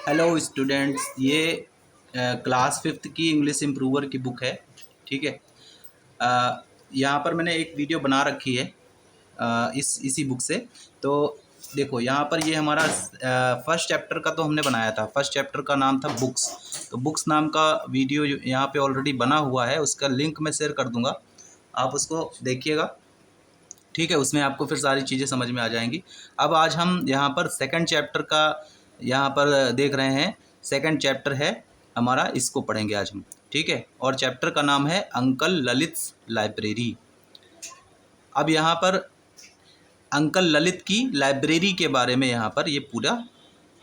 Hello students, ये class fifth की English improver की बुक है। ठीक है। यहाँ पर मैंने एक वीडियो बना रखी है इसी बुक से। तो देखो, यहाँ पर ये हमारा फर्स्ट चैप्टर का तो हमने बनाया था। फर्स्ट चैप्टर का नाम था बुक्स। तो बुक्स नाम का वीडियो यहाँ पे ऑलरेडी बना हुआ है, उसका लिंक मैं शेयर कर दूँगा, आप उसको देखिएगा। ठीक है, उसमें आपको फिर सारी चीज़ें समझ में आ जाएंगी। अब आज हम यहाँ पर सेकंड चैप्टर का यहाँ पर देख रहे हैं। सेकंड चैप्टर है हमारा, इसको पढ़ेंगे आज हम। ठीक है, और चैप्टर का नाम है अंकल ललित्स लाइब्रेरी। अब यहाँ पर अंकल ललित की लाइब्रेरी के बारे में यहाँ पर ये पूरा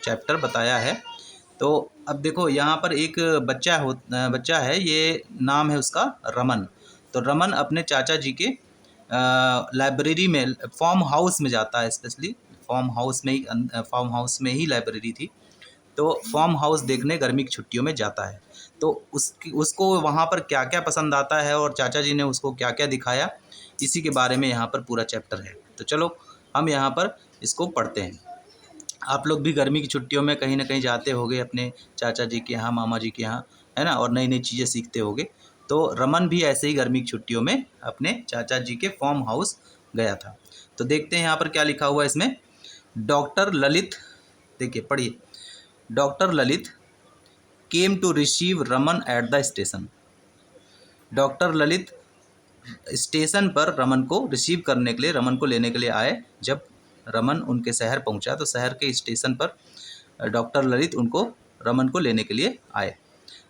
चैप्टर बताया है। तो अब देखो, यहाँ पर एक बच्चा है, ये नाम है उसका रमन। तो रमन अपने चाचा जी के लाइब्रेरी में, फार्म हाउस में जाता है। स्पेशली फार्म हाउस में ही लाइब्रेरी थी। तो फार्म हाउस देखने गर्मी की छुट्टियों में जाता है। तो उसको वहाँ पर क्या क्या पसंद आता है और चाचा जी ने उसको क्या क्या दिखाया, इसी के बारे में यहाँ पर पूरा चैप्टर है। तो चलो हम यहाँ पर इसको पढ़ते हैं। आप लोग भी गर्मी की छुट्टियों में कहीं ना कहीं जाते होगे अपने चाचा जी के यहाँ, मामा जी के यहाँ, है ना, और नई नई चीज़ें सीखते होगे। तो रमन भी ऐसे ही गर्मी की छुट्टियों में अपने चाचा जी के फार्म हाउस गया था। तो देखते हैं यहाँ पर क्या लिखा हुआ है इसमें। डॉक्टर ललित, देखिए पढ़िए। Doctor Lalit came to receive Raman at the station. Doctor Lalit station पर रमन को रिसीव करने के लिए, रमन को लेने के लिए आए। जब रमन उनके शहर पहुंचा तो शहर के स्टेशन पर डॉक्टर ललित रमन को लेने के लिए आए।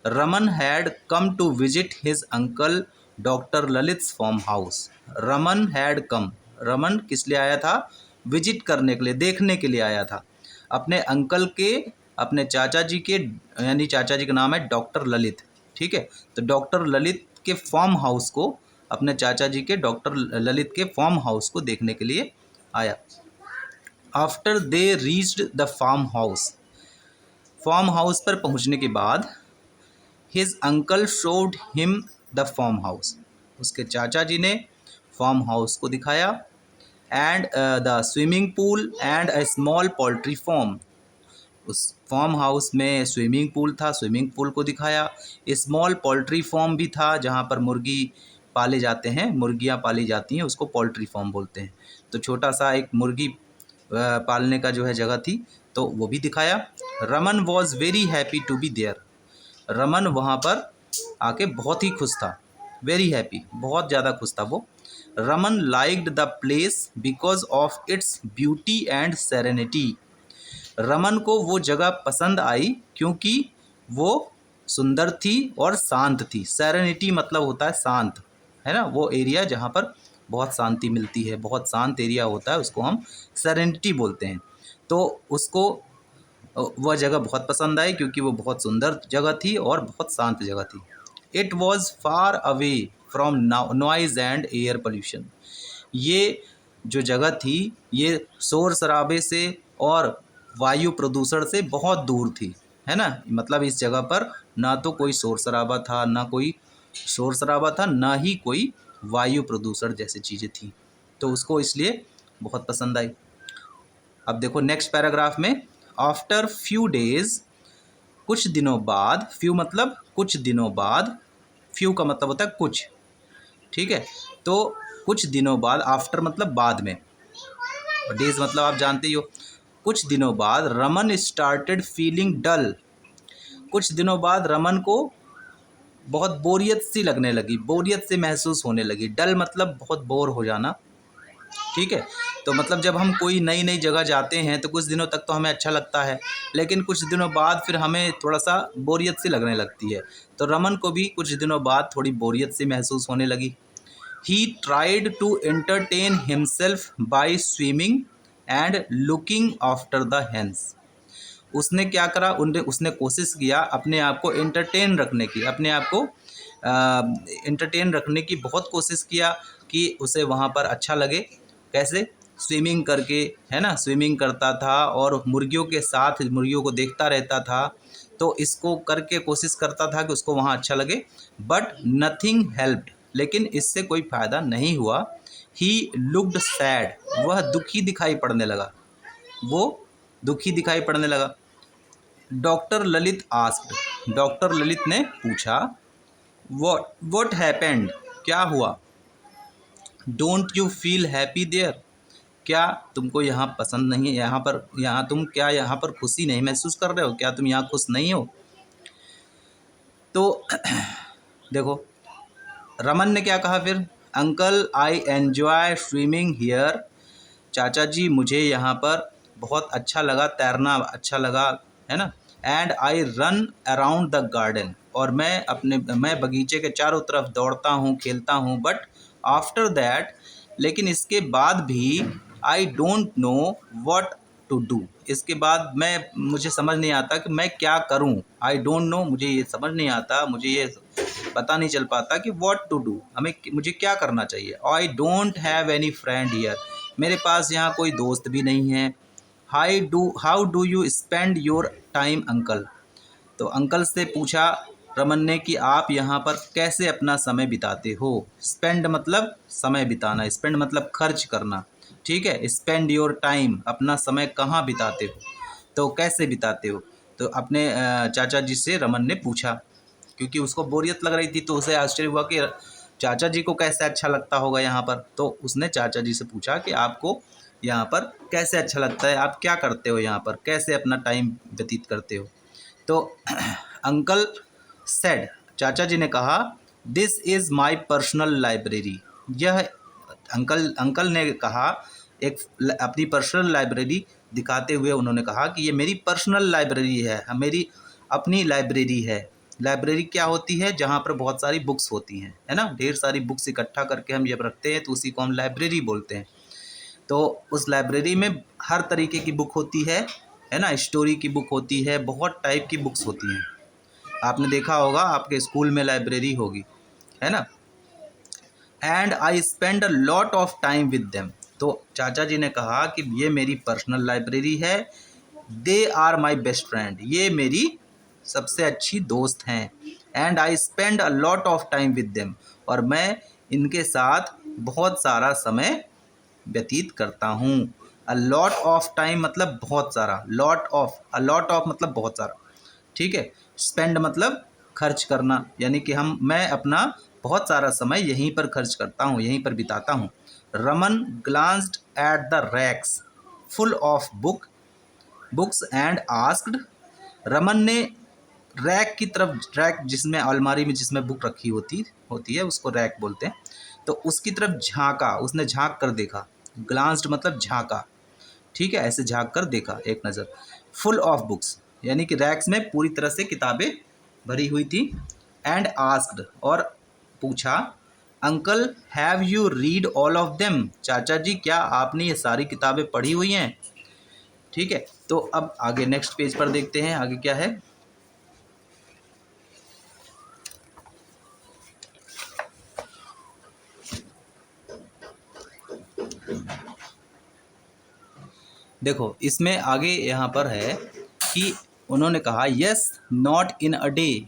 Raman had come to visit his uncle doctor Lalit's farm house. Raman had come, Raman किस लिए आया था? विजिट करने के लिए, देखने के लिए आया था अपने अंकल के, अपने चाचा जी के, यानी चाचा जी का नाम है डॉक्टर ललित। ठीक है, तो डॉक्टर ललित के फार्म हाउस को, अपने चाचा जी के डॉक्टर ललित के फार्म हाउस को देखने के लिए आया। After they reached the farm house, farm house पर पहुंचने के बाद his uncle showed him the farm house, उसके चाचा जी ने फार्म हाउस को दिखाया। And the swimming pool and a small poultry farm, उस फार्म हाउस में स्विमिंग पूल था, स्विमिंग पूल को दिखाया। स्मॉल पोल्ट्री फार्म भी था, जहाँ पर मुर्गी पाले जाते हैं, मुर्गियाँ पाली जाती हैं, उसको पोल्ट्री फार्म बोलते हैं। तो छोटा सा एक मुर्गी पालने का जो है जगह थी, तो वो भी दिखाया। Raman was very happy to be there, Raman वहाँ पर आके बहुत ही खुश था। वेरी हैप्पी, बहुत ज़्यादा खुश था वो। Raman liked the place because of its beauty and serenity, Raman को वो जगह पसंद आई क्योंकि वो सुंदर थी और शांत थी। सेरेनिटी मतलब होता है शांत, है ना, वो एरिया जहाँ पर बहुत शांति मिलती है, बहुत शांत एरिया होता है, उसको हम सेरेनिटी बोलते हैं। तो उसको वह जगह बहुत पसंद आई क्योंकि वो बहुत सुंदर जगह थी और बहुत शांत जगह थी। It was far away from noise and air pollution, ये जो जगह थी ये शोर शराबे से और वायु प्रदूषण से बहुत दूर थी, है ना। मतलब इस जगह पर ना तो कोई शोर शराबा था, ना ही कोई वायु प्रदूषण जैसी चीज़ें थी। तो उसको इसलिए बहुत पसंद आई। अब देखो नेक्स्ट पैराग्राफ में, आफ्टर फ्यू डेज, कुछ दिनों बाद, फ्यू मतलब कुछ दिनों बाद, फ्यू का मतलब होता है कुछ। ठीक है, तो कुछ दिनों बाद, आफ्टर मतलब बाद में, और डेज मतलब आप जानते ही हो। कुछ दिनों बाद रमन स्टार्टेड फीलिंग डल, कुछ दिनों बाद रमन को बहुत बोरियत सी लगने लगी, बोरियत से महसूस होने लगी। डल मतलब बहुत बोर हो जाना। ठीक है, तो मतलब जब हम कोई नई नई जगह जाते हैं तो कुछ दिनों तक तो हमें अच्छा लगता है, लेकिन कुछ दिनों बाद फिर हमें थोड़ा सा बोरियत सी लगने लगती है। तो रमन को भी कुछ दिनों बाद थोड़ी बोरियत सी महसूस होने लगी। He tried to entertain himself by swimming and looking after the hens. उसने क्या करा, उसने कोशिश किया अपने आप को एंटरटेन रखने की, अपने आप को एंटरटेन रखने की बहुत कोशिश किया कि उसे वहाँ पर अच्छा लगे। कैसे? स्विमिंग करके, है ना, स्विमिंग करता था और मुर्गियों के साथ मुर्गियों को देखता रहता था। तो इसको करके कोशिश करता था कि उसको वहाँ अच्छा लगे, बट नथिंग हेल्प्ड, लेकिन इससे कोई फ़ायदा नहीं हुआ। ही लुक्ड सैड, वह दुखी दिखाई पड़ने लगा, वो दुखी दिखाई पड़ने लगा। Doctor Lalit asked, doctor Lalit ने पूछा, व्हाट हैपेंड, क्या हुआ? Don't you feel happy there, क्या तुमको यहाँ पसंद नहीं है? यहाँ तुम क्या यहाँ पर खुशी नहीं महसूस कर रहे हो? क्या तुम यहाँ खुश नहीं हो? तो देखो रमन ने क्या कहा फिर, uncle I enjoy swimming here, चाचा जी मुझे यहाँ पर बहुत अच्छा लगा, तैरना अच्छा लगा, है ना। And I run around the garden, और मैं बगीचे के चारों तरफ दौड़ता हूँ, खेलता हूँ। बट आफ्टर दैट, लेकिन इसके बाद भी, I don't know what to do, इसके बाद मुझे समझ नहीं आता कि मैं क्या करूं। आई डोंट नो, मुझे ये समझ नहीं आता, मुझे ये पता नहीं चल पाता कि व्हाट टू डू, मुझे क्या करना चाहिए। I don't have any friend here, मेरे पास यहाँ कोई दोस्त भी नहीं है। How do you spend your time uncle, तो अंकल से पूछा रमन ने कि आप यहाँ पर कैसे अपना समय बिताते हो। स्पेंड मतलब समय बिताना, स्पेंड मतलब खर्च करना, ठीक है। स्पेंड योर टाइम, अपना समय कहाँ बिताते हो, तो कैसे बिताते हो, तो अपने चाचा जी से रमन ने पूछा, क्योंकि उसको बोरियत लग रही थी, तो उसे आश्चर्य हुआ कि चाचा जी को कैसे अच्छा लगता होगा यहाँ पर। तो उसने चाचा जी से पूछा कि आपको यहाँ पर कैसे अच्छा लगता है, आप क्या करते हो यहाँ पर, कैसे अपना टाइम व्यतीत करते हो। तो अंकल सेड, चाचा जी ने कहा, this is my personal library, यह अंकल ने कहा, एक अपनी पर्सनल लाइब्रेरी दिखाते हुए उन्होंने कहा कि ये मेरी पर्सनल लाइब्रेरी है, मेरी अपनी लाइब्रेरी है। लाइब्रेरी क्या होती है? जहाँ पर बहुत सारी बुक्स होती हैं, है ना, ढेर सारी बुक्स इकट्ठा करके हम जब रखते हैं तो उसी को हम लाइब्रेरी बोलते हैं। तो उस लाइब्रेरी में हर तरीके की बुक होती है ना, स्टोरी की बुक होती है, बहुत टाइप की बुक्स होती हैं। आपने देखा होगा, आपके स्कूल में लाइब्रेरी होगी, है ना। And I spend a lot of time with them, तो चाचा जी ने कहा कि ये मेरी पर्सनल लाइब्रेरी है, they are my best friend, ये मेरी सबसे अच्छी दोस्त हैं। And I spend a lot of time with them, और मैं इनके साथ बहुत सारा समय व्यतीत करता हूँ। अ लॉट ऑफ टाइम मतलब बहुत सारा, अ लॉट ऑफ मतलब बहुत सारा, ठीक है। स्पेंड मतलब खर्च करना, यानी कि मैं अपना बहुत सारा समय यहीं पर खर्च करता हूँ, यहीं पर बिताता हूँ। Raman glanced at the racks full of books and asked, Raman ने रैक की तरफ, रैक जिसमें अलमारी में जिसमें बुक रखी होती है उसको रैक बोलते हैं, तो उसकी तरफ झांका, उसने झांक कर देखा। ग्लांस्ड मतलब झांका, ठीक है, ऐसे झांक कर देखा, एक नज़र। फुल ऑफ बुक्स यानी कि रैक्स में पूरी तरह से किताबें भरी हुई थी। एंड आस्क्ड, और पूछा, uncle have you read all of them, चाचा जी क्या आपने ये सारी किताबें पढ़ी हुई हैं? ठीक है, तो अब आगे नेक्स्ट पेज पर देखते हैं आगे क्या है। देखो इसमें आगे यहाँ पर है कि उन्होंने कहा, yes not in a day,